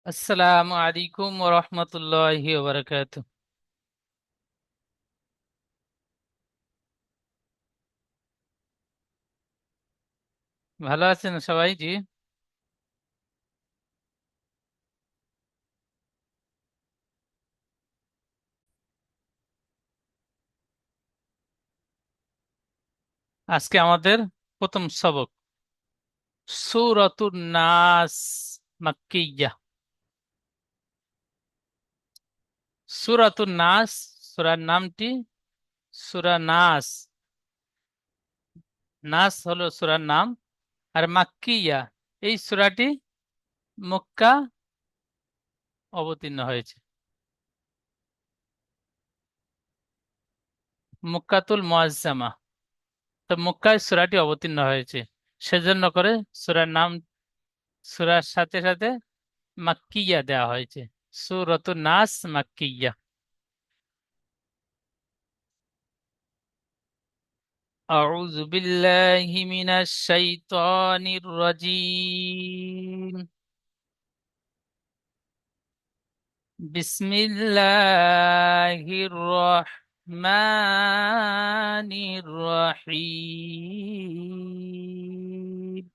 আসসালামু আলাইকুম ওয়া রাহমাতুল্লাহি ওয়া বারাকাতুহু। ভালো আছেন সবাই? জি। আজকে আমাদের প্রথম সবক সূরাতুন নাস মাক্কিয়্যা। সূরাতুন নাস, সূরার নামটি সূরা নাস। নাস হলো সূরার নাম। আর মাক্কিয়্যা, এই সূরাটি মক্কা অবতীর্ণ হয়েছে। মক্কাতুল মুআজ্জামা, তো মক্কায় সূরাটি অবতীর্ণ হয়েছে। সেজন্য করে সূরার নাম, সূরার সাথে সাথে মাক্কিয়া দেওয়া হয়েছে। সূরাতুন নাস মাক্কিয়া। আউযু বিল্লাহি মিনাশ শাইতানির রাজীম। বিসমিল্লাহির রহমানির রহিম।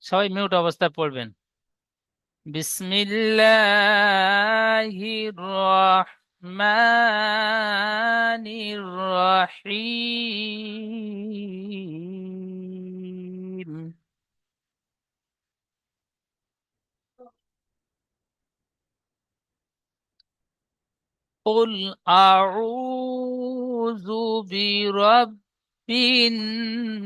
সবাই মিউট অবস্থায় পড়বেন। বিসমিল্লাহির রহমানির রহিম। قل أعوذ برب الناس।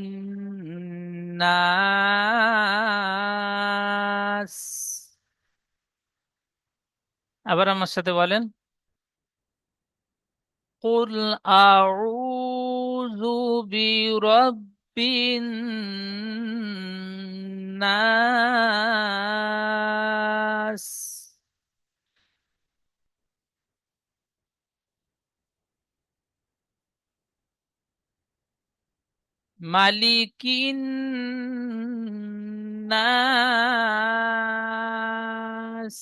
আবার আমার সাথে বলেন। قل أعوذ برب الناس. ملك الناس.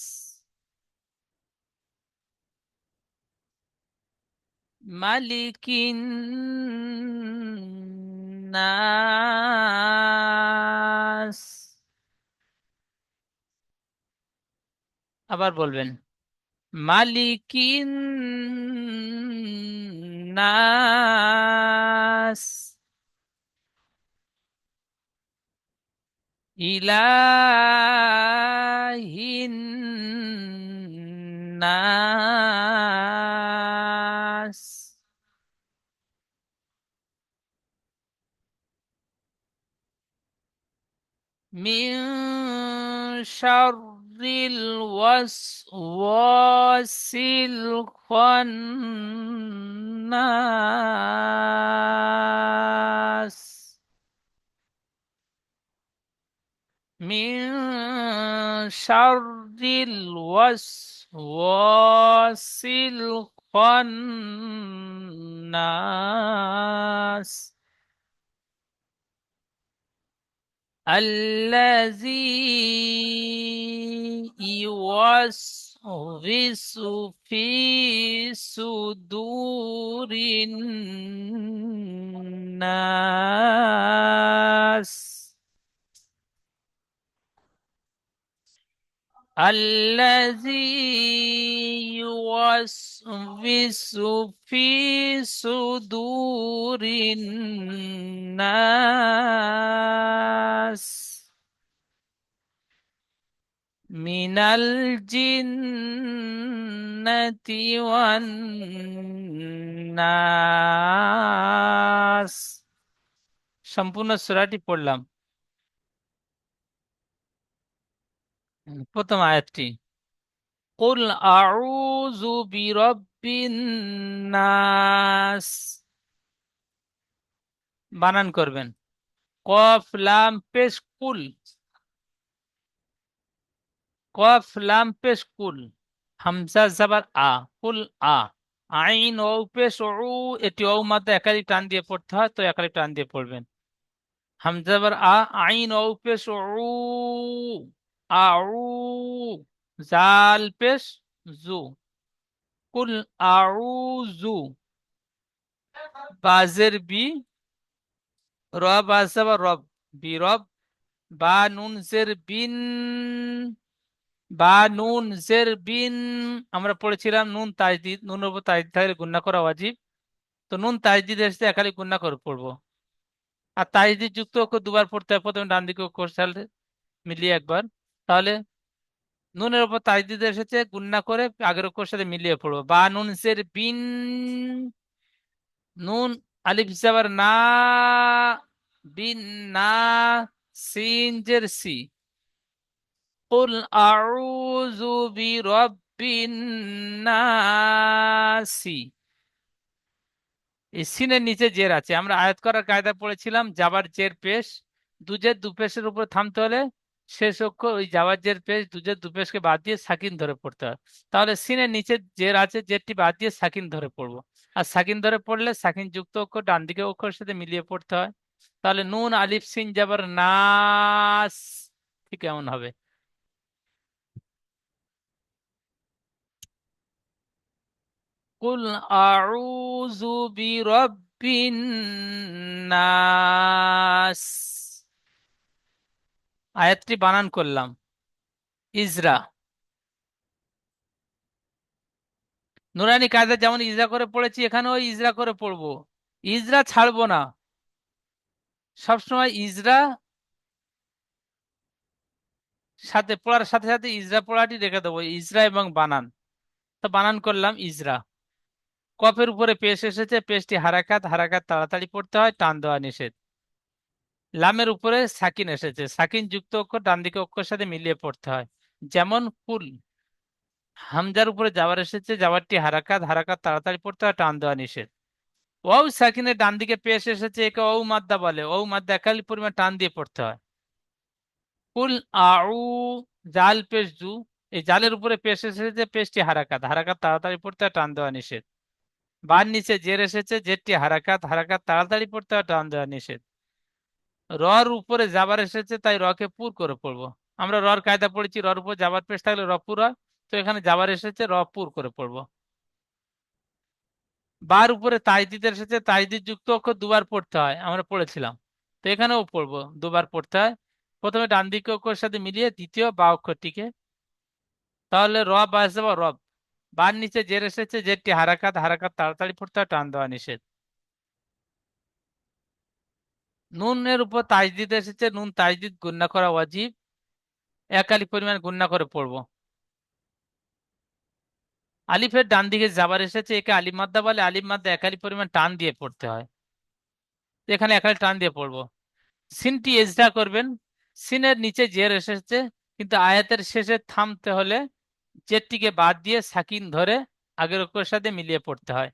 ملك الناس. আবার বলবেন। মালিকিন নাস। ইলাহিন নাস। মিন শাররিল ওয়াসওয়াসিল খান্নাস। من شر الوسواس الخناس الذي يوسوس في صدور الناس. الذي يوسوس في صدور الناس من الجنة والناس। সম্পূর্ণ সূরাটি পড়লাম। প্রথম আয়াতটি কুল আউযু বিরাব্বিন নাস। বানান করবেন। কফ লাম পেশ কুল। কফ লাম পেশ কুল। হামজা জাবার আ। কুল আ। আইন ও পেশ উ। এটি ও মাত্রা একাধিক টান দিয়ে পড়তে হয়, তো একাধিক টান দিয়ে পড়বেন। হামজা বার আ, আইন ও পেশ উ, আউ, জাল পেশ জু, কুল আউযু, বাজের বি, র বাজা বা রব, বিরব, বা নুন জের বিন, বা নুন জের বিন। আমরা পড়েছিলাম নুন তাজদিদ, নুনের উপর তাজদিদ থাকলে গুণনা করা ওয়াজিব। তো নুন তাজদিদ এসে একালি গুণনা করে পড়বো। আর তাজদিদ যুক্ত অক্ষর দুবার পড়তে হয়, প্রথমে ডান দিকে অক্ষর সাথে মিলিয়ে একবার। তাহলে নুনের উপর তাজদিদ এসেছে, গুণনা করে আগের অক্ষর সাথে মিলিয়ে পড়বো। বা নুন জের বিন, নুন আলিফ জাবার না, বিন না, সিন জের সি, কুল আউযু বিরাব্বিন নাসি। এই সিনের নিচে জের আছে। আমরা আয়াত করার কায়দা পড়েছিলাম, জাবার জের পেশ, দুজের দু পেশের উপর থামতে হলে শেষ অক্ষর ওই জাবার জের পেশ দুজের দু পেশকে বাদ দিয়ে সাকিন ধরে পড়তে হয়। তাহলে সিনের নিচে জের আছে, জেরটি বাদ দিয়ে সাকিন ধরে পড়বো। আর সাকিন ধরে পড়লে সাকিন যুক্ত অক্ষর ডান দিকে অক্ষরের সাথে মিলিয়ে পড়তে হয়। তাহলে নুন আলিফ সিন জাবার নাস, ঠিক এমন হবে। কুল আউযু বিরাব্বিন নাস। আয়াতটি বানান করলাম। ইজরা, নুরানি কায়দা যেমন ইজরা করে পড়েছি, এখানেও ইজরা করে পড়বো। ইজরা ছাড়বো না, সবসময় ইজরা সাথে পড়ার সাথে সাথে ইজরা পড়াটি রেখে দেবো, ইজরা এবং বানান। তো বানান করলাম ইজরা। কফের উপরে পেশ এসেছে, পেশটি হারাকাত, হারাকাত তাড়াতাড়ি পড়তে হয়, টান দেওয়া নিষেধ। লামের উপরে সাকিন এসেছে, সাকিন যুক্ত অক্ষর ডান দিকে অক্ষরের সাথে মিলিয়ে পড়তে হয়। যেমন কুল। হামজার উপরে জাবার এসেছে, জাবারটি হারাকাত, হারাকাত তাড়াতাড়ি পড়তে হয়, টান দেওয়া নিষেধ। ওয়াও সাকিনের ডান দিকে পেশ এসেছে, একে ওউ মাদ্দা বলে, ওউ মাদ্দা একালি পরিমাণ টান দিয়ে পড়তে হয়। কুল আউ, জাল পেশ জু, এই জালের উপরে পেশ এসেছে, পেশটি হারাকাত, হারাকাত তাড়াতাড়ি পড়তে হয়, টান দেওয়া নিষেধ। বার নিচে জের এসেছে, জেরটি হারাকাত, হারাকাত তাড়াতাড়ি পড়তে হয়, টান দেওয়া নিষেধ। রর উপরে জাবার এসেছে, তাই রকে পুর করে পড়বো। আমরা রর কায়দা পড়েছি, রর উপর জাবার পেশ থাকলে র পুর হয়। তো এখানে জাবার এসেছে, র পুর করে পড়বো। বার উপরে তাজদিদ এসেছে, তাজদিদ যুক্ত অক্ষর দুবার পড়তে হয়, আমরা পড়েছিলাম। তো এখানেও পড়বো, দুবার পড়তে হয়। প্রথমে ডান দিকে অক্ষরের সাথে মিলিয়ে দ্বিতীয় বা অক্ষরটিকে। তাহলে র বা যাবা রব। বার নিচে জের এসেছে, জেরটি হারাকাত, হারাকাত তাড়াতাড়ি পড়তে হয়, টান দেওয়া নিষেধ। নুনের উপর তাজদিদ এসেছে, নুন তাজদিদ গুণনা করা ওয়াজিব, একালি পরিমাণ গুণনা করে পড়বো। আলিফের ডান দিকে জাবার এসেছে, একে আলিফ মাদ্দা বলে, আলিফ মাদ্দা একালি পরিমাণ টান দিয়ে পড়তে হয়। তো এখানে একালি টান দিয়ে পড়বো। সিনটি এজদা করবেন, সিনের নিচে জের এসেছে, কিন্তু আয়াতের শেষে থামতে হলে জেরটিকে বাদ দিয়ে সাকিন ধরে আগের অক্ষরের সাথে মিলিয়ে পড়তে হয়।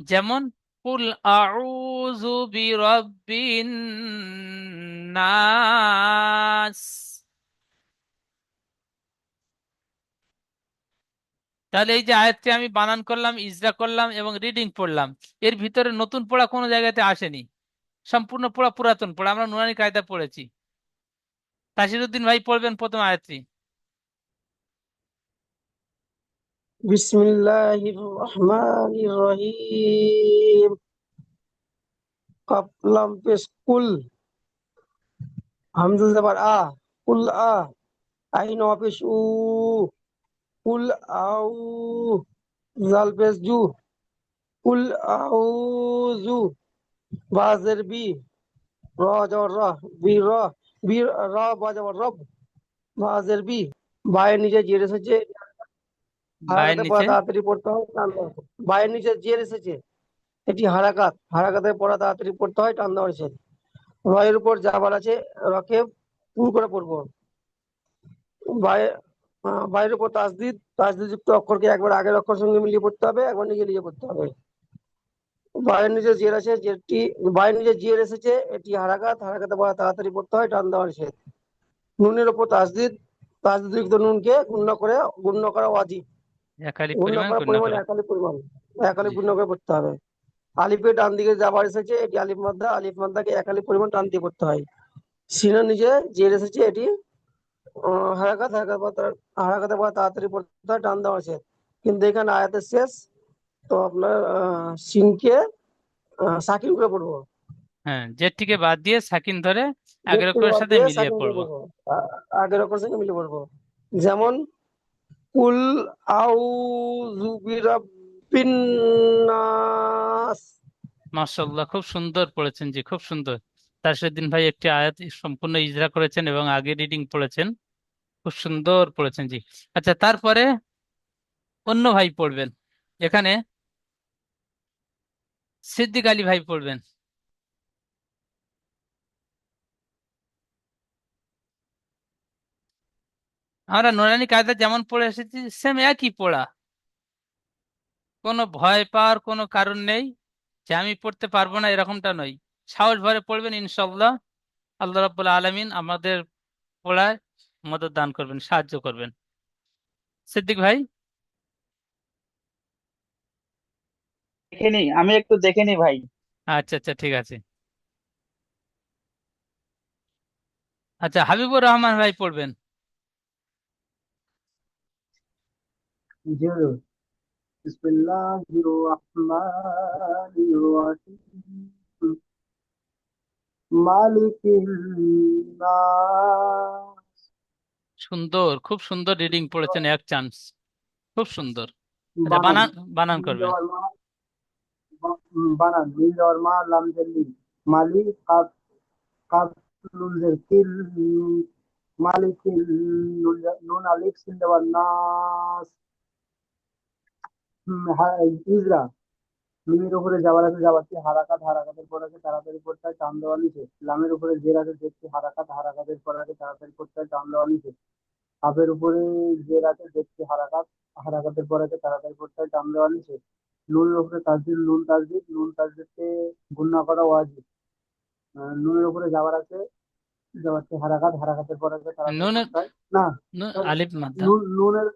যেমন কুল আউযু বিরাব্বিন নাস। তাহলে এই যে আয়াতটি আমি বানান করলাম, ইজরা করলাম এবং রিডিং পড়লাম, এর ভিতরে নতুন পড়া কোনো জায়গাতে আসেনি। সম্পূর্ণ পড়া পুরাতন পড়া, আমরা নুরানি কায়দা পড়েছি। তাসিরউদ্দিন ভাই পড়বেন প্রথম আয়াতটি। বিসমিল্লাহির রহমানির রহিম। কাফ লাম পেশ কুল, হামজা জাবার আ, কুল আ, আইন ওয়া পেশ উ, কুল আউ, জাল পেশ জু, কুল আউযু, বা জের বি, র জাবার র, বি র, বি র বা জাবার রব, বা জের বি। বায়ের নিচে জের এসেছে, বায়ের হারাকাতে পড়া নিচে, তাড়াতাড়ি পড়তে হয়, টান দেওয়া নিষেধ। বায়ের নিচে জের এসেছে, এটি হারাকাত, হারাকাতে পড়া তাড়াতাড়ি পড়তে হয়, টান দেওয়া নিষেধ। রয়ের উপর জাবার আছে, রকে পুর করে পড়বো। বায়ে বাইরের উপর তাসদিদ, তাসদিদ যুক্ত অক্ষরকে একবার আগের অক্ষর সঙ্গে মিলিয়ে পড়তে হবে, একবার নিজে নিজে পড়তে হবে। বায়ের নিচে জের আছে, জেরটি বায়ের নিচে জের এসেছে, এটি হারাকাত, হারাকাতে পড়া তাড়াতাড়ি পড়তে হয়, টান দেওয়া নিষেধ। নুনের উপর তাসদিদ, তাসদিদ যুক্ত নুনকে গুণ্য করা ওয়াজিব। একালি গুণ্য পরিমাণ করা গুণনা পরিমাণ করে। একালি পরিমাণ, একালি জি। গুণ্য করে পড়তে হবে। আলিফের ডান দিকে যাবার এসেছে, এটি আলিফ মাদ্দা, আলিফ মাদ্দাকে এক আলিফ পরিমাণ টান দিয়ে পড়তে হয়। সিনের নিচে জের এসেছে, এটি হারাকাত, হারাকাতের পর তাড়াতাড়ি পড়তে হয়, টান দেওয়া আছে। কিন্তু এখানে আয়াতের শেষ, তো আপনার সিনকে সাকিন করে পড়বো। হ্যাঁ, জেরটিকে বাদ দিয়ে সাকিন ধরে আগের জেড থেকে অক্ষরের বাদ সাথে দিয়ে মিলিয়ে সাকিন করে পড়বো। পড়বো। আগের অক্ষর সঙ্গে মিলিয়ে পড়বো। যেমন কুল আউযু বিরাব্বিন নাস। মাশাআল্লাহ, খুব সুন্দর পড়েছেন জি, খুব সুন্দর। তারশুদ্দিন ভাই একটি আয়াত সম্পূর্ণ ইজরা করেছেন এবং আগে রিডিং পড়েছেন, খুব সুন্দর পড়েছেন জি। আচ্ছা, তারপরে অন্য ভাই পড়বেন। এখানে সিদ্দিক আলী ভাই পড়বেন। আমরা নুরানি কায়দা যেমন পড়ে এসেছি সেম একই পড়া, কোনো ভয় পাওয়ার কোনো কারণ নেই যে আমি পড়তে পারবো না এরকমটা নয়। সাহস ভরে পড়বেন, ইনশাল্লাহ আল্লাহ রাব্বুল আলামিন আমাদের পড়ায় মদদ দান করবেন, সাহায্য করবেন। সিদ্দিক ভাই। দেখে নি, আমি একটু দেখে নি ভাই। আচ্ছা আচ্ছা, ঠিক আছে। আচ্ছা, হাবিবুর রহমান ভাই পড়বেন। জি হুজুর। বিসমিল্লাহির রহমানির রহিম। মালিকিন নাস। সুন্দর, খুব সুন্দর রিডিং পড়েছেন, এক চান্স, খুব সুন্দর। আচ্ছা, বানান, বানান বানান মিম করবেন। দেওয়ার মা, বানান মিম দেওয়ার মা লাম জেলি। মালিক কাপ, কাপ নুন জের কিল। মালিকিন, নুন আলিফ সিন দেওয়ার নাস। ইজরা, মিমের উপরে যাওয়ার আছে, যাওয়াচ্ছি হারাকাত, হারাকাতের পর আছে তাড়াতাড়ি পড়তে হয়, টান দেওয়া নিচে। লামের উপরে জের আছে, জেরটি হারাকাত, হারাকাতের পর আছে তাড়াতাড়ি পড়তে হয়, টান দেওয়া নিচে। কাফের উপরে জের আছে, জেরটি হারাকাত, হারাকাতের পর আছে তাড়াতাড়ি পড়তে হয়, টান দেওয়া নিচে। নুনের উপরে তাসদিদ, নুন তাসদিদ, নুন তাসদিদকে গুণনা করা ওয়াজিব। নুনের উপরে যাওয়ার আছে, যাওয়াচ্ছি হারাকাত, হারাকাতের পর আছে তাড়াতাড়ি নুনের পড়তে হয়। না, sorry, আলিফ মাদ্দা। নুনের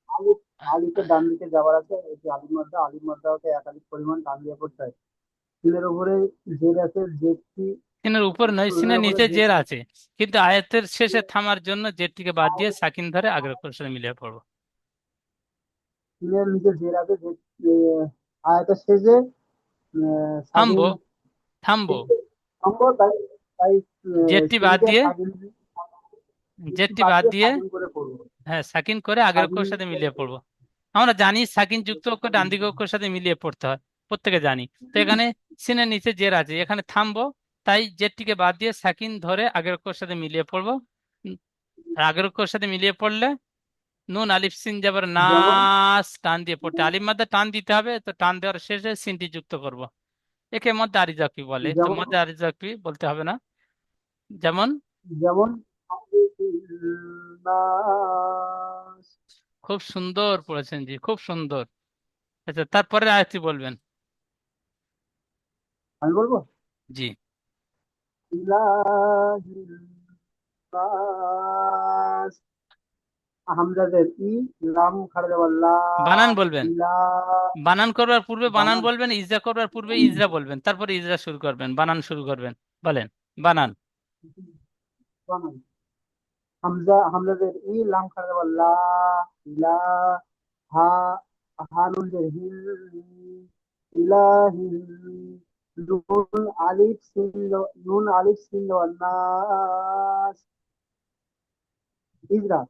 আলিফ, আলিফের ডান দিকে যাওয়ার আছে, এটি আলিফ মাদ্দা, আলিফ মাদ্দাকে এক আলিফ পরিমাণ টান দিয়ে পড়তে হয়। সিনের উপরে জের আছে, জেরটি, সিনের উপর নয়, সিনের সিনের উপরে নিচে জের, জের আছে, কিন্তু আয়াতের শেষে থামার জন্য জেরটিকে বাদ দিয়ে সাকিন ধরে আগের অক্ষরের সাথে মিলিয়ে পড়বো। সিনের নিচে জের আছে, যে আয়াতের শেষে সাকিন, থামবো, থামবো। থামবো, তাই তাই জেরটি বাদ সিনকে দিয়ে, সাকিন, জেরটি জেরটি বাদ বাদ দিয়ে দিয়ে, সাকিন করে পড়বো। হ্যাঁ সাকিন করে আগের সাকিন অক্ষরের সাথে মিলিয়ে পড়বো। আমরা জানি সাকিন যুক্ত অক্ষর ডান দিকের অক্ষরের সাথে মিলিয়ে পড়তে হয়, প্রত্যেকে জানি। তো এখানে সিনের নিচে জের আছে, এখানে থামবো, তাই জেরটিকে বাদ দিয়ে সাকিন ধরে আগের অক্ষরের সাথে মিলিয়ে পড়বো। আর আগের অক্ষরের সাথে মিলিয়ে পড়লে নুন আলিফ সিন যাবার যেমন, নাস টান দিয়ে পড়তে, আলিফ মাদ্দা টান দিতে হবে, তো টান দেওয়ার শেষে সিনটি যুক্ত করব। একে মধ্যে আরিজাকি বলে, তো যেমন, মধ্যে আরিজাকি বলতে হবে না। যেমন, যেমন নাস। খুব সুন্দর পড়েছেন জি, খুব সুন্দর। আচ্ছা, তারপরে আয়াতটি বলবেন। আমি বলবো, জি, ইলাহিন নাস। হামজাদের ই, লাম খাড়া দেওয়ার লা। বানান বলবেন। ইলা, বানান করবার পূর্বে বানান বানান, বলবেন, ইজরা করবার পূর্বে ইজরা বলবেন, তারপরে ইজরা শুরু করবেন, বানান শুরু করবেন। বলেন বানান। বানান। হামজাদের ই, লাম খাড়া দেওয়ার লা। ইলা, হা, হা নুন জের হিল। ইলাহিন, নুন আলিফ সিন দেওয়ার নাস। ইজরা,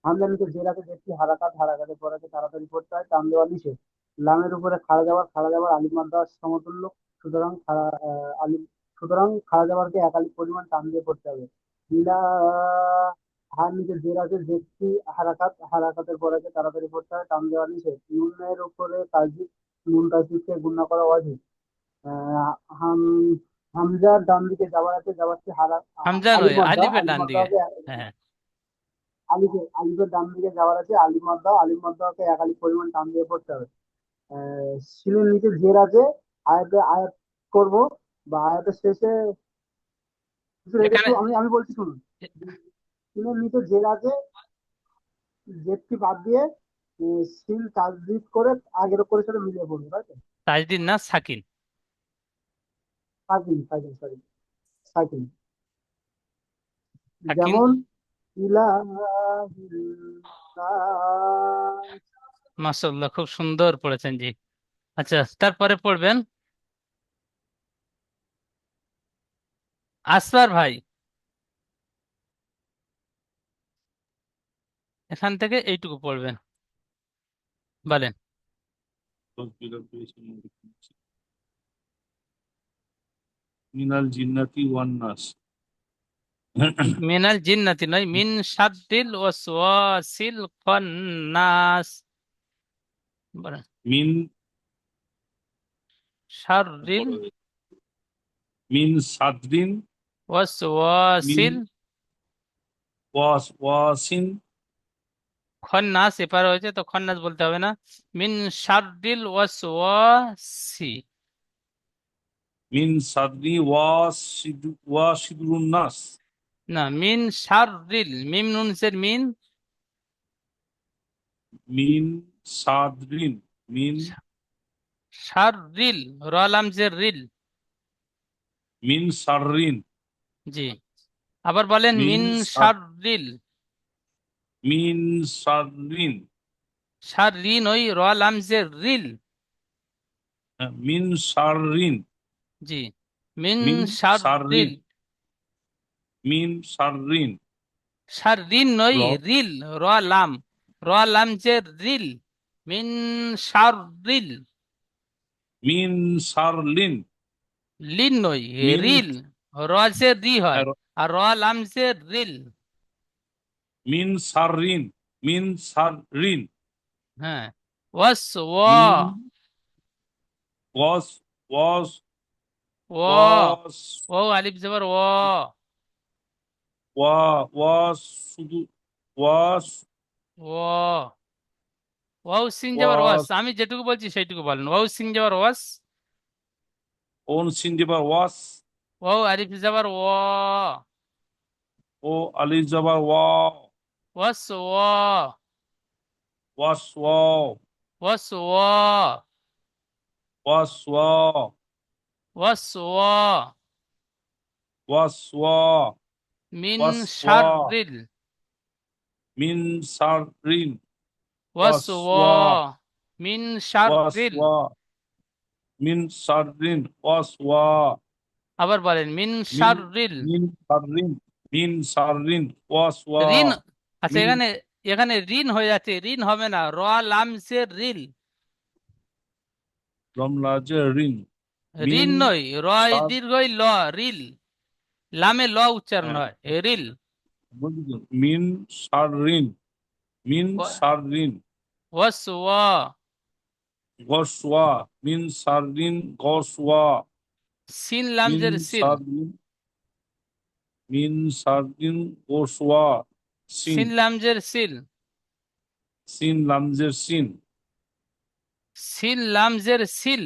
হামজার নিচে জের আছে, জেরটি হারাকাত, হারাকাতের পর আছে তাড়াতাড়ি পড়তে হয়, টান দেওয়া নিচে। লামের উপরে খাড়া যাওয়ার, খাড়া যাওয়ার আলিফ মাদ্দা সমতুল্য। সুতরাং আলিফ, সুতরাং খাড়া যাওয়ারকে এক আলিফ পরিমাণ টান দিয়ে পড়তে হবে। ইলা, হার নিচে জের আছে, জেরটি হারাকাত, হারাকাতের পর আছে তাড়াতাড়ি পড়তে হয়, টান দেওয়া নিচে। নুনের উপরে তাসদিদ, নুন তাসদিদকে গুণনা করা ওয়াজিব। আহ, হাম, হামজার ডান দিকে যাওয়ার আছে, যাওয়াচ্ছি হামজা আলিফ নয়, মাদ্দা, আলিফের আলিফ ডান মাদ্দা দিকে। হবে, হ্যাঁ হ্যাঁ। আলিফের, আলিফের ডান দিকে যাওয়ার আছে, আলিফ মাদ্দা, আলিফ মাদ্দাকে এক আলিফ পরিমাণ টান দিয়ে পড়তে হবে। সিনের নিচে জের আছে, আয়াতে আয়াত করব, বা আয়াতের শেষে, এটা এখানে একটু আমি আমি বলছি শুনুন। সিনের নিচে জের আছে, জেরটি বাদ দিয়ে সিন তাসদিদ করে আগের অক্ষরের সাথে মিলিয়ে পড়বে, তাই তো? তাজদিদ না, সাকিন। সাকিন, সাকিন, সরি, সাকিন। সাকিন। যেমন ইলাহিল নাস। মাশাআল্লাহ, খুব সুন্দর পড়েছেন জি। আচ্ছা, তারপরে পড়বেন আসফার ভাই, এখান থেকে এইটুকু পড়বেন, বলেন। মিনাল জিন্নাতি ওয়ান নাস। মিনাল জিন্নাতি নয়, মিন শাররিল ওয়াসওয়াসিল খান্নাস, বলেন। মিন শাররিল মিন সাদরিন, মিন ওয়াসওয়াসিল ওয়াসিন, খন্নাস, এপারে হয়েছে তো খন্নাস বলতে হবে না। মিন শাররিল ওয়াসওয়াসি, মিন সাদরি ওয়াসিদুন নাস। না, মিন শাররিল, মিম নুন জের মিন, মিন সাদরিন, মিন শাররিল, র লাম জের রিল, মিন সাররিন, জি। আবার বলেন মিন মিন সাদ শাররিল, মিন সাররিন, শাররিন ওই র লাম জের রিল, মিন সাররিন, জি। মিন মিন শাররিল, সাররিন, মিন সাররিন, শাররিন নই, র রিল, র লাম, র লাম জের রিল, মিন শাররিল, মিন সারলিন, লিন নই, মিন রিল, র জে রি হয়, আর আর র লাম জে রিল, মিন সাররিন, মিন সাররিন, হ্যাঁ। ওয়াস ও, মিন ওয়াস ওয়াস ও, ওয়াস ও আলিফ জবর ও, ওয়াস শুধু ওয়াস ও, ওয়াও সিন জবর ওয়াস, ওয়াস আমি যেটুকু বলছি সেইটুকু বলেন। ওয়াও সিন জবর ওয়াস, ওন সিনজিবার ওয়াস, ওয়াও আলিফ জবর ও, ও আলি জবার ওয়া, ওয়াস ও, ওয়াস ওয়া, ওয়াস ও, ওয়াস ওয়া, ওয়াস ও, ওয়াস ওয়া, মিন ওয়াস ওয়া, শাররিল, মিন সাররিন, ওয়াস ওয়াস ও, ওয়া, মিন ওয়াস শাররিল, ওয়া, মিন সাররিন, ওয়াস ওয়া, আবার বলেন মিন মিন শাররিল, মিন সাররিন, মিন সাররিন, ওয়াস ওয়া, রিন। আচ্ছা, মিন এখানে এখানে রিন হয়ে যাচ্ছে, রিন হবে না, র লাম জে রিল, রমলাজে রিন, মিন রিন নই, রয় সার দীর্ঘই ল, রিল, লামে ল উচ্চারণ হয়, রিল। মিন সাররিন, মিন সাররিন, ওয়াস ও, গসওয়া, মিন সাররিন গসওয়া, সিন লাম মিন জের সিল, সাররিন, মিন সাররিন গসওয়া, সিন, সিন লাম জের সিল, সিন লামজের সিন, সিন লাম জের সিল,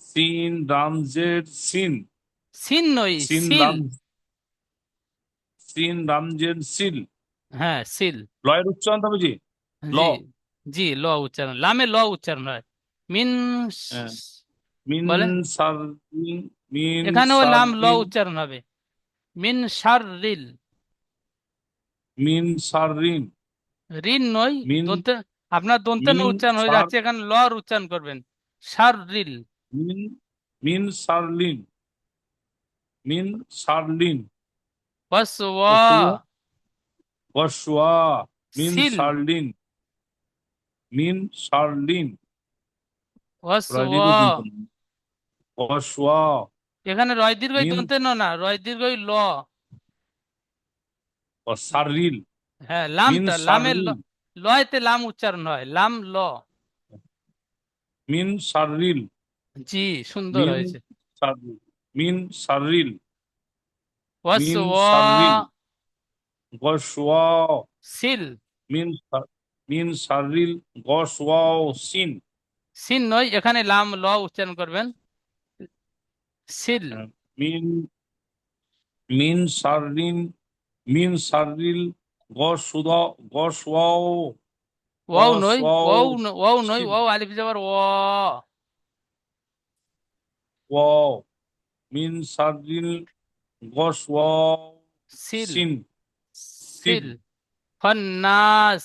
সিন রামজের সিন, সিন নই, সিন সিল, রাম, সিন রামজের সিল। হ্যাঁ সিল, লয়ের উচ্চারণ হবে জি, ল, জি, জি, ল উচ্চারণ, লামে ল উচ্চারণ হয়। মিন হ্যাঁ, মিন বলেন, সাররিন, মিন এখানেও লাম ল সাররিন, উচ্চারণ হবে। মিন শাররিল, মিন সাররিন, রিন নই, মিন দন্তে, আপনার দন্তে ন মিন উচ্চারণ হয়ে সার, যাচ্ছে, এখানে লর উচ্চারণ করবেন, শাররিল, মিন মিন সারলিন, মিন সারলিন, ওয়াস ওসুয়া, ওসুয়া, মিন সিল, সারলিন, মিন সারলিন, ওয়াস রয় দীর্ঘ দন্ত ন। ওসুয়া, এখানে রয় দীর্ঘই মিন দন্তে ন না, রয় দীর্ঘই ল, ও সাররিল, হ্যাঁ মিন লামটা, লামের সাররিল, লয়তে লাম উচ্চারণ হয়, লাম ল, মিন সাররিল, জি, সুন্দর মিন হয়েছে। সাররিল, মিন সাররিল, ওয়াস মিন সাররিল, গসওয়া, সিল, মিন সাররিল গসওয়াও সিন, সিন নয়, এখানে লাম ল উচ্চারণ করবেন, সিল, মিন মিন সাররিন, মিন সাররিল গসুদা, গসওয়াও, ওয়াও নই, গসওয়াও ওয়াও ওয়াও নই, সিন, ওয়াও আলিফ যাবার ও, ওয়াও মিন শাররিল ওয়াসওয়াস সিল সিন সিল সিল খন্নাস।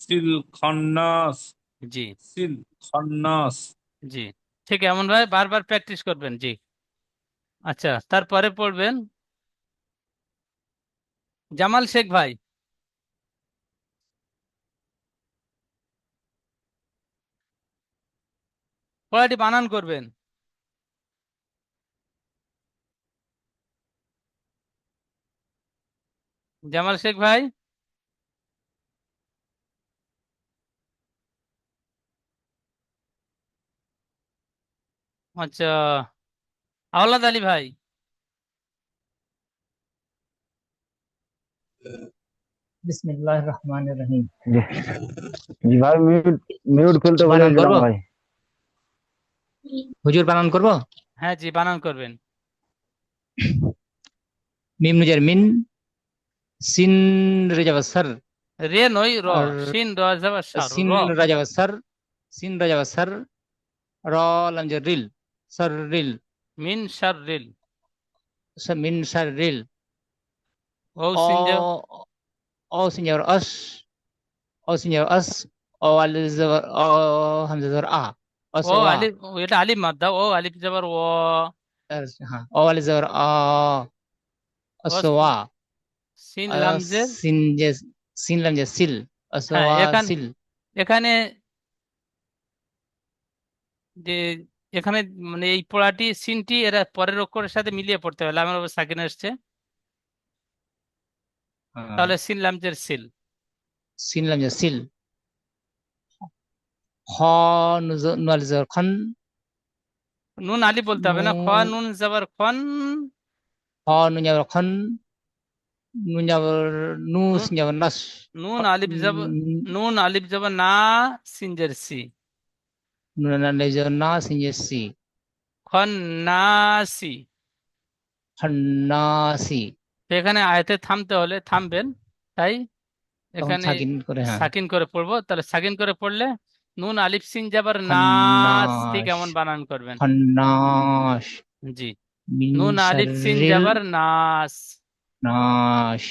সিল খান্নাস জি সিল খান্নাস। জি, ঠিক এমন ভাবে বারবার প্র্যাকটিস করবেন। জি, আচ্ছা, তারপরে পড়বেন জামাল শেখ ভাই। পড়াটি বানান করবেন। জামাল শেখ ভাই। আচ্ছা, আওলাদ আলী ভাই। বিসমিল্লাহির রহমানির রহিম। জি জি ভাই, মিউট মিউট খুলতে বানান বলেছিলাম করবো ভাই। হুজুর, বানান করবো। হ্যাঁ জি, বানান করবেন। মিম নুজের মিন, সিন রেজাবাসার, রে নই, র। আর শিন র যাবার সার, সিন র। রাজাবাসার, সিন রাজাবাসার, র লামজের রিল, সার রিল, মিন শার রিল। মিন সার রিল, ও অ সিন যা। অ সিনজার আস, অ সিনজার আস, অ আলিফ জবর অ, হামজা জবর আ, ও অসওয়া। আলিফ, এটা আলিফ মাদ্দা। ও আলিফ যাবার ও। হ্যাঁ, অ আলিফ জবর আ, ও অসওয়া। সিন লামজের। সিন যে, সিন লামজের সিল, হ্যাঁ, অসওয়া সিল। এখানে যে এখানে মানে এই পড়াটি সিনটি এরা পরের অক্ষরের সাথে মিলিয়ে পড়তে হবে। লামের উপর সাকিন আসছে, তাহলে সিন লামজের সিল। সিন লামজের সিল, খ নুন জবর খন, নুন আলিফ বলতে হবে নু না, খ নুন যাবার খন। খ নুন জবর খন, নুন জবর নু, নুন সিন জবর নাস, নুন আলিফ যাব, নুন আলিফ যাব না, সিনজের সি। নুন আলিফ জবর না, সিন জের সি, খন্নাসি। খন্নাসি। তো এখানে আয়াতে থামতে হলে থামবেন, তাই তখন এখানে সাকিন করে, হ্যাঁ। সাকিন করে পড়বো। তাহলে সাকিন করে পড়লে নুন আলিফ সিন যাবার নাস, ঠিক খন্নাস, এমন বানান করবেন। খন্নাস, জি, মিন নুন আলিফ সিন শাররিল যাবার নাস। নাস,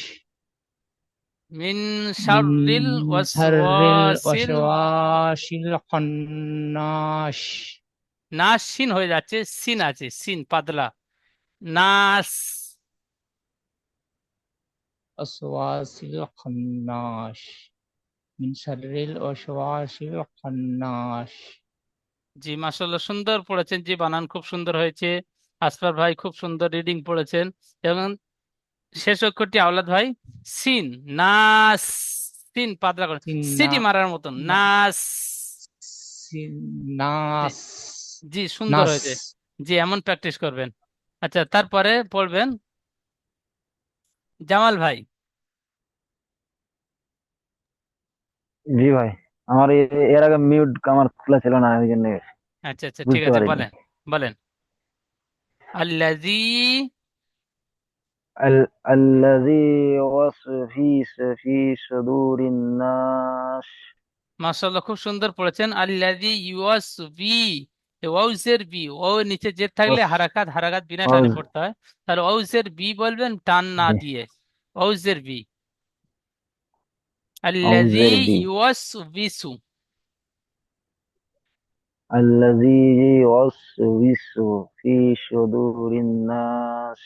মিন মিন শাররিল শাররিল ওয়াসওয়াসিল। ওয়াসওয়াসিল খন্নাস, নাস সিন হয়ে যাচ্ছে, সিন আছে, সিন পাতলা। নাস। ওয়াসওয়াসিল খন্নাস, মিন শাররিল ওয়াসওয়াসিল খন্নাস। জি, মাশাআল্লাহ, সুন্দর পড়েছেন। জি, বানান খুব সুন্দর হয়েছে। আসফার ভাই খুব সুন্দর রিডিং পড়েছেন। এবং শেষ অক্ষরটি আওলাদ ভাই সিন। নাস। সিন পাতলা করে, সিন্না, সিটি মারার মতন, না, নাস। জি নাস, জি, সুন্দর নাস। হয়েছে। জি, এমন প্র্যাকটিস করবেন। আচ্ছা, তারপরে পড়বেন জামাল ভাই। জি ভাই, আমার এর আগে মিউট আমার খোলা ছিল না, ওই জন্য আচ্ছা আচ্ছা, ঠিক বুঝতে আছে, পারিনি। বলেন বলেন। আল্লাযী। الذي في صدور الناس। মাশাআল্লাহ, খুব সুন্দর পড়েছেন। আল্লাযী ইউয়াসবি, ওয়াউজের বি, ও নিচে জের থাকলে ওস হারাকাত, হারাকাত বিনা টানে ওস পড়তে হয়। তাহলে ওয়াউজের বি বলবেন টান না জি, দিয়ে। ওয়াউজের বি। আল্লাযী আউজের বি। ইউয়াসবিসু। الذي يوسوس في صدور الناس।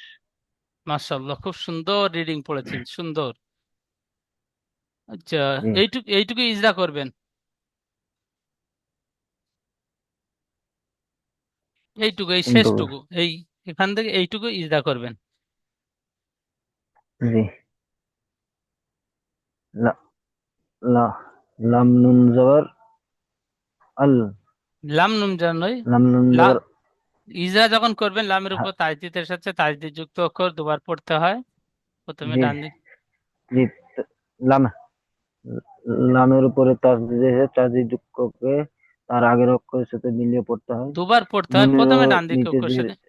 মাশাআল্লাহ, খুব সুন্দর রিডিং পড়েছেন, সুন্দর। আচ্ছা, জি, এইটুকু এইটুকু ইজরা করবেন। এইটুকু, এই কিন্তু শেষটুকু, এই এখান থেকে এইটুকু ইজরা করবেন। জি, লা লা লাম নুন জবর আল, লাম নুন নয়। লাম নুন লা, জবর ইজরা যখন করবেন লামের হা। উপর তাজদিদের সাথে তাজদিদ যুক্ত অক্ষর দুবার পড়তে হয়। প্রথমে জি ডান দিক। জি, লাম লামের উপরে তাসদিদ এসে তাসদিদ যুক্তকে তার আগের অক্ষরের সাথে মিলিয়ে পড়তে হয়। দুবার পড়তে হয়, নুনেরও প্রথমে ডান দিকে নিচে অক্ষরের দিয়ে সাথে।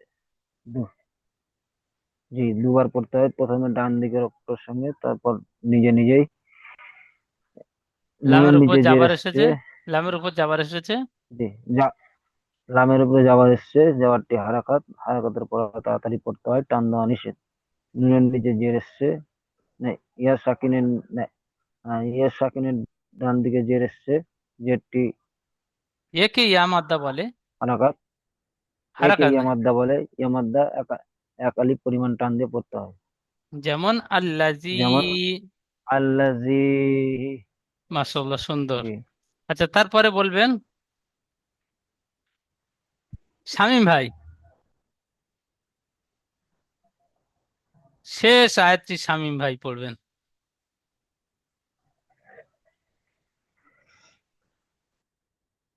জি, দুবার পড়তে হয়, প্রথমে ডান দিকের অক্ষরের সঙ্গে, তারপর নিজে নিজেই নুনের লামের উপর নিচে জের জাবার এসছে। এসেছে, লামের উপর জাবার এসেছে। জি, যা লামের উপরে জাবার এসছে, জাবারটি হারাকাত, হারাকাতের পর তাড়াতাড়ি পড়তে হয়, টান দেওয়া নিষেধ। নুনের নিচে জের এসছে, না, ইয়া সাকিনের, না, ইয়া সাকিনের ডান দিকে জের এসছে, জেরটি একে ইয়া মাদ্দা বলে, হারাকাত। একে হারাকাত নয়। ইয়ামাদ্দা বলে। ইয়ামাদ্দা এক আলিফ পরিমাণ টান দিয়ে পড়তে হয়। যেমন আল্লাজি। যেমন আল্লাজি। মাশাআল্লাহ, সুন্দর। জি। আচ্ছা, তারপরে বলবেন শামীম ভাই, শেষ আয়াতটি শামীম ভাই পড়বেন।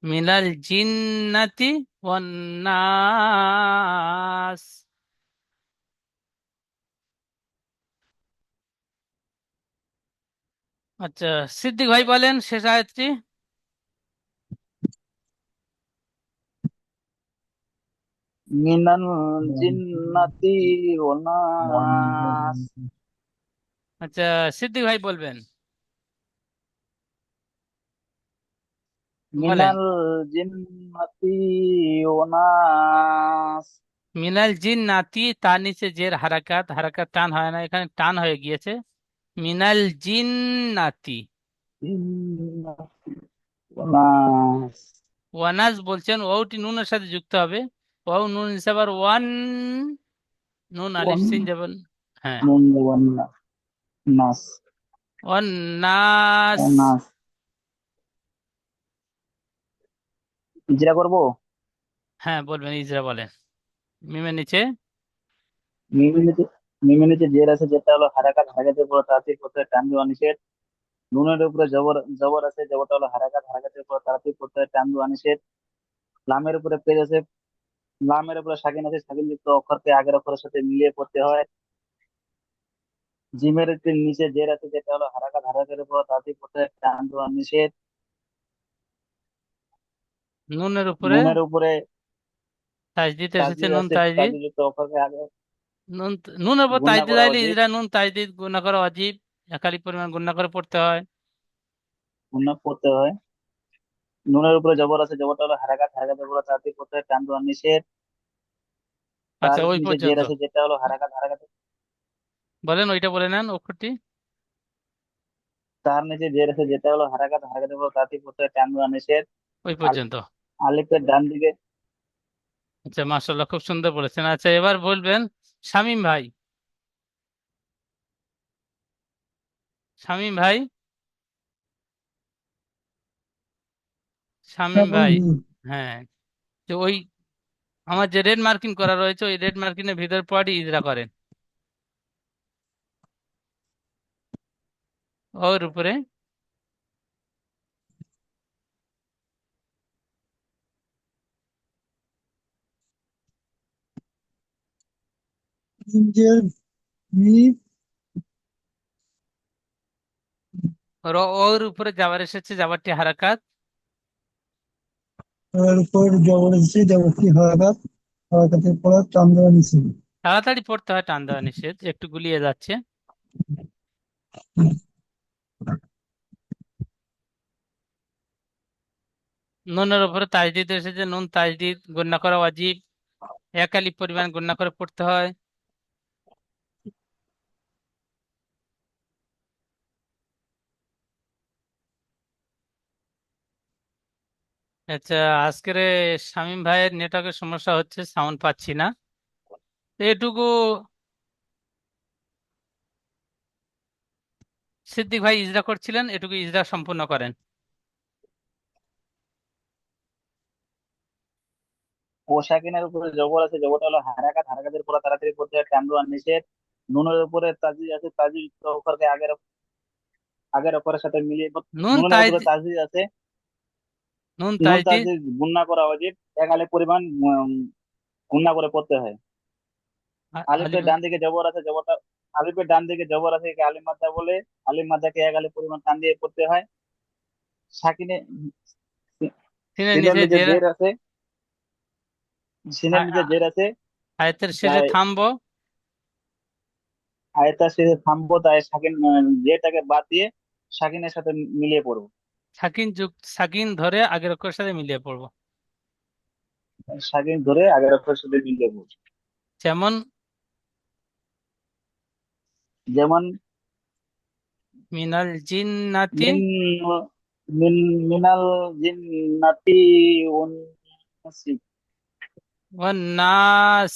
মিনাল জিন্নাতি ওয়ান নাস। আচ্ছা, সিদ্দিক ভাই বলেন শেষ আয়াতটি। মিনাল জিন্নাতি ওয়ান নাস। আচ্ছা, সিদ্দিক ভাই বলবেন, বলেন। মিনাল জিন্নাতি ওয়ান নাস। মিনাল জিন্নাতি, তার নিচে জের হারাকাত, হারাকাত টান হয় না, এখানে টান হয়ে গিয়েছে। মিনাল জিন্নাতি। জিন্নাতি ওয়ান নাস। ওয়ানাস বলছেন, ওটি নুনের সাথে যুক্ত হবে। ওয়াও নুন হিসাবে আর ওয়ান, নুন আলিফ ওয়ান সিন যাবেন। হ্যাঁ, নুন ওয়ান নাস। ওয়ান নাস। ওয়ান নাস। ইজরা করবো। হ্যাঁ, বলবেন, ইজরা বলেন। মিমের নিচে। মিমের নিচে, মিমের নিচে জের আছে, যেটা হলো হারাকাত, হারাকাতের পর তাড়াতাড়ি পড়তে হয়, টান দেওয়া নিষেধ। নুনের উপরে জবর, জবর আছে, জবরটা হলো হারাকাত, হারাকাতের পর তাড়াতাড়ি পড়তে হয়, টান দেওয়া নিষেধ। লামের উপরে পেজ আছে, লামের উপরে সাকিন আছে, সাকিন যুক্ত অক্ষরকে আগের অক্ষরের সাথে মিলিয়ে পড়তে হয়। জিমের একটি নিচে জের আছে, যেটা হলো হারাকাত, হারাকাতের পর তাড়াতাড়ি পড়তে হয়, টান দেওয়া নিষেধ। নুনের উপরে নুনের উপরে তাজদিদ এসেছে, তাজদিদ নুন আছে, তাজদিদ। তাজদিদ যুক্ত অক্ষরকে আগে নুন, নুনের উপর গুণনা তাজদিদ করা আইলে উচিত। ইজরা নুন তাজদিদ গুণা করা অজীব। একালি পরিমাণ গুণা করে পড়তে হয়। গুণনা পড়তে হয়। নুনের উপরে জবর আছে, জবরটা হলো হারাকাত, হারাকাতের পর তাড়াতাড়ি পড়তে হয়, টান দেওয়া নিষেধ। তার আচ্ছা, ওই নিচে জের পর্যন্ত। আছে, যেটা হলো হারাকাত, হারাকাত। বলেন, ওইটা বলে নেন অক্ষরটি। তার নিচে জের আছে, যেটা হলো হারাকাত, হারাকাতের পর তাড়াতাড়ি পড়তে হয়, টান দেওয়া নিষেধ। ওই আল- পর্যন্ত। আলিফের ডান দিকে। আচ্ছা, মাশাআল্লাহ, খুব সুন্দর বলেছেন। আচ্ছা, এবার বলবেন শামীম ভাই। শামীম ভাই, শামীম হ্যাঁ ভাই। বলছি। হ্যাঁ, তো ওই আমার যে রেড মার্কিং করা রয়েছে, ওই রেড মার্কিংয়ের ভিতর পড়ি ইজরা করেন, ওর উপরে। ইঞ্জেল মি। ওর উপরে যাবার এসেছে, যাবারটি হারাকাত। তার উপর জবর এসেছে, জবরটি হারাকাত, হারাকাতের পর টান দেওয়া নিষেধ। তাড়াতাড়ি পড়তে হয়, টান দেওয়া নিষেধ, একটু গুলিয়ে যাচ্ছে। নুনের উপরে তাজদিদ এসেছে, নুন তাজদিদ গুণা করা ওয়াজিব। এক আলিফ পরিমাণ গুণা করে পড়তে হয়। আচ্ছা, আজকের শামীম ভাইয়ের নেটওয়ার্কের সমস্যা হচ্ছে, সাউন্ড পাচ্ছি না। তো এটুকু সিদ্দিক ভাই ইজরা করছিলেন, এটুকু ইজরা সম্পূর্ণ করেন। পোশাকিনের উপরে জবর আছে, জবরটা হলো হারাকাত, হারাকাতের পর তাড়াতাড়ি পড়তে হয়, টান দেওয়া নিষেধ। নুনের উপরে তাজি আছে, তাজি যুক্ত অক্ষরকে আগের আগের অক্ষরের সাথে মিলিয়ে নুন নুনের উপরে তাজদিদ, তাজি আছে, নুন নুন তাজদিদ। তাজি গুণনা করা উচিত, এক আলিফ পরিমাণ গুণনা করে পড়তে হয়। আলিফ। আলিফের ডান দিকে জবর আছে, জবরটা, আলিফের ডান দিকে জবর আছে, একে আলিফ মাদ্দা বলে। আলিফ মাদ্দাকে এক আলিফ পরিমাণ টান দিয়ে পড়তে হয়। সাকিনে, সিনের সিনের নিচে নিচে জের। জের আছে, সিনের আ- নিচে আ- জের আছে, আয়াতের শেষে তাই থামবো। আয়তার শেষে থামবো, তাই সাকিন, জেটাকে বাদ দিয়ে সাকিনের সাথে মিলিয়ে পড়বো। সাকিন ধরে আগের অক্ষরের সাথে মিলিয়ে পড়বো। সাকিন ধরে আগের অক্ষরের সাথে মিলিয়ে বলছি। যেমন যেমন মিনাল জিন্নাতি মিন মিন মিনাল জিন্নাতি ওয়ান নাসি ওয়ান নাস।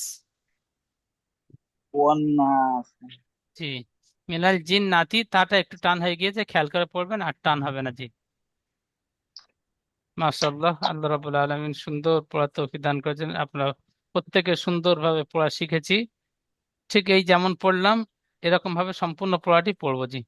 ওয়ান নাস। জি, মিনাল জিন্নাতি, তাটা একটু টান হয়ে গিয়েছে, খেয়াল করে পড়বেন, আর টান হবে না। জি, মাশাআল্লাহ, আল্লাহ রাব্বুল আলামিন সুন্দর পড়ার তৌফিক দান করেছেন। আমরা প্রত্যেকে সুন্দরভাবে পড়া শিখেছি। ঠিক এই যেমন পড়লাম এরকম ভাবে সম্পূর্ণ পড়াটি পড়বো। জি।